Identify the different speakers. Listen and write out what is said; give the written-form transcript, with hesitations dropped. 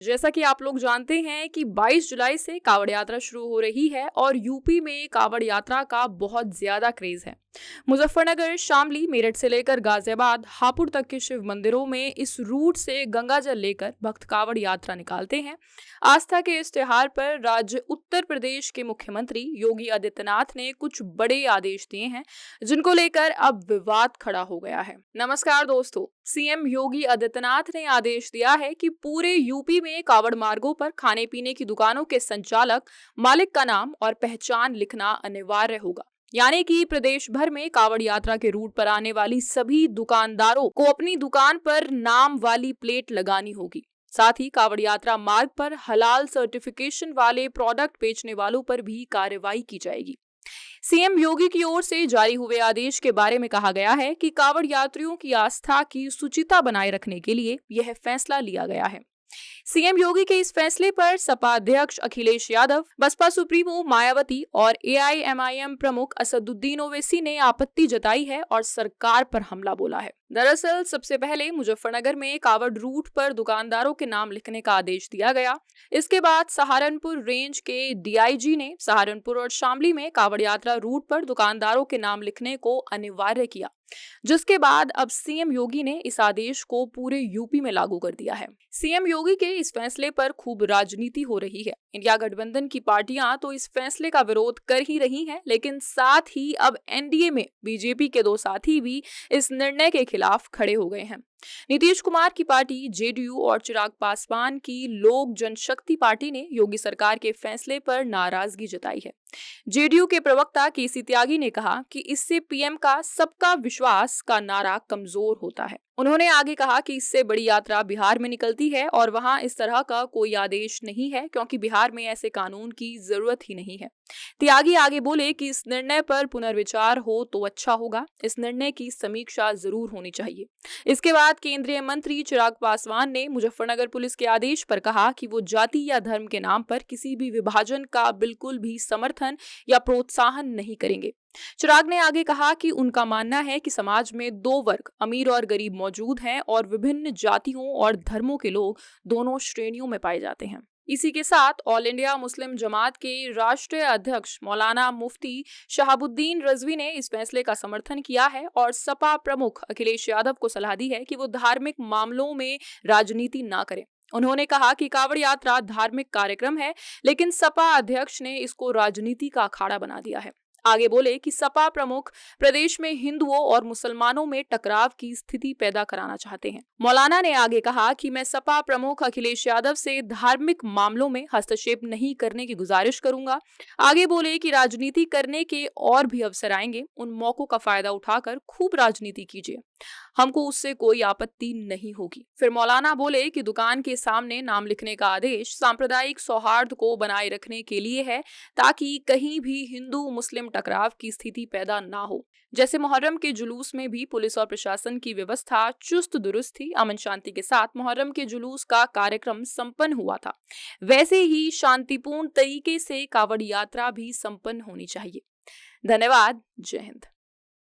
Speaker 1: जैसा कि आप लोग जानते हैं कि 22 जुलाई से कावड़ यात्रा शुरू हो रही है और यूपी में कावड़ यात्रा का बहुत ज्यादा क्रेज है। मुजफ्फरनगर, शामली, मेरठ से लेकर गाजियाबाद, हापुड़ तक के शिव मंदिरों में इस रूट से गंगा जल लेकर भक्त कावड़ यात्रा निकालते हैं। आस्था के इस त्योहार पर राज्य उत्तर प्रदेश के मुख्यमंत्री योगी आदित्यनाथ ने कुछ बड़े आदेश दिए हैं, जिनको लेकर अब विवाद खड़ा हो गया है। नमस्कार दोस्तों, सीएम योगी आदित्यनाथ ने आदेश दिया है कि पूरे यूपी में कावड़ मार्गों पर खाने पीने की दुकानों के संचालक, मालिक का नाम और पहचान लिखना अनिवार्य होगा। यानी कि प्रदेश भर में कावड़ यात्रा के रूट पर आने वाली सभी दुकानदारों को अपनी दुकान पर नाम वाली प्लेट लगानी होगी। साथ ही कावड़ यात्रा मार्ग पर हलाल सर्टिफिकेशन वाले प्रोडक्ट बेचने वालों पर भी कार्रवाई की जाएगी। सीएम योगी की ओर से जारी हुए आदेश के बारे में कहा गया है कि कावड़ यात्रियों की आस्था की शुचिता बनाए रखने के लिए यह फैसला लिया गया है। सीएम योगी के इस फैसले पर सपा अध्यक्ष अखिलेश यादव, बसपा सुप्रीमो मायावती और एआईएमआईएम प्रमुख असदुद्दीन ओवैसी ने आपत्ति जताई है और सरकार पर हमला बोला है। दरअसल सबसे पहले मुजफ्फरनगर में कावड़ रूट पर दुकानदारों के नाम लिखने का आदेश दिया गया। इसके बाद सहारनपुर रेंज के डीआईजी ने सहारनपुर और शामली में कावड़ यात्रा रूट पर दुकानदारों के नाम लिखने को अनिवार्य किया, जिसके बाद अब सीएम योगी ने इस आदेश को पूरे यूपी में लागू कर दिया है। सीएम योगी के इस फैसले पर खूब राजनीति हो रही है। इंडिया गठबंधन की पार्टियां तो इस फैसले का विरोध कर ही रही हैं, लेकिन साथ ही अब एनडीए में बीजेपी के दो साथी भी इस निर्णय के खिलाफ खड़े हो गए हैं। नीतीश कुमार की पार्टी जेडीयू और चिराग पासवान की लोक जनशक्ति पार्टी ने योगी सरकार के फैसले पर नाराजगी जताई है। जेडीयू के प्रवक्ता केसी त्यागी ने कहा कि इससे पीएम का सबका विश्वास का नारा कमजोर होता है। उन्होंने आगे कहा कि इससे बड़ी यात्रा बिहार में निकलती है और वहां इस तरह का कोई आदेश नहीं है, क्योंकि बिहार में ऐसे कानून की जरूरत ही नहीं है। त्यागी आगे बोले कि इस निर्णय पर पुनर्विचार हो तो अच्छा होगा। इस निर्णय की समीक्षा जरूर होनी चाहिए। इसके बाद केंद्रीय मंत्री चिराग पासवान ने मुजफ्फरनगर पुलिस के आदेश पर कहा कि वो जाति या धर्म के नाम पर किसी भी विभाजन का बिल्कुल भी समर्थन या प्रोत्साहन नहीं करेंगे। चिराग ने आगे कहा कि उनका मानना है कि समाज में दो वर्ग, अमीर और गरीब मौजूद हैं और विभिन्न जातियों और धर्मों के लोग दोनों श्रेणियों में पाए जाते हैं। इसी के साथ ऑल इंडिया मुस्लिम जमात के राष्ट्रीय अध्यक्ष मौलाना मुफ्ती शहाबुद्दीन रजवी ने इस फैसले का समर्थन किया है और सपा प्रमुख अखिलेश यादव को सलाह दी है कि वो धार्मिक मामलों में राजनीति ना करें। उन्होंने कहा कि कावड़ यात्रा धार्मिक कार्यक्रम है, लेकिन सपा अध्यक्ष ने इसको राजनीति का अखाड़ा बना दिया है। आगे बोले कि सपा प्रमुख प्रदेश में हिंदुओं और मुसलमानों में टकराव की स्थिति पैदा कराना चाहते हैं। मौलाना ने आगे कहा कि मैं सपा प्रमुख अखिलेश यादव से धार्मिक मामलों में हस्तक्षेप नहीं करने की गुजारिश करूंगा। आगे बोले कि राजनीति करने के और भी अवसर आएंगे, उन मौकों का फायदा उठाकर खूब राजनीति कीजिए, हमको उससे कोई आपत्ति नहीं होगी। फिर मौलाना बोले कि दुकान के सामने नाम लिखने का आदेश सांप्रदायिक सौहार्द को बनाए रखने के लिए है, ताकि कहीं भी हिंदू मुस्लिम टकराव की स्थिति पैदा ना हो। जैसे मुहर्रम के जुलूस में भी पुलिस और प्रशासन की व्यवस्था चुस्त दुरुस्त थी, अमन शांति के साथ मुहर्रम के जुलूस का कार्यक्रम संपन्न हुआ था, वैसे ही शांतिपूर्ण तरीके से कावड़ यात्रा भी संपन्न होनी चाहिए। धन्यवाद। जय हिंद।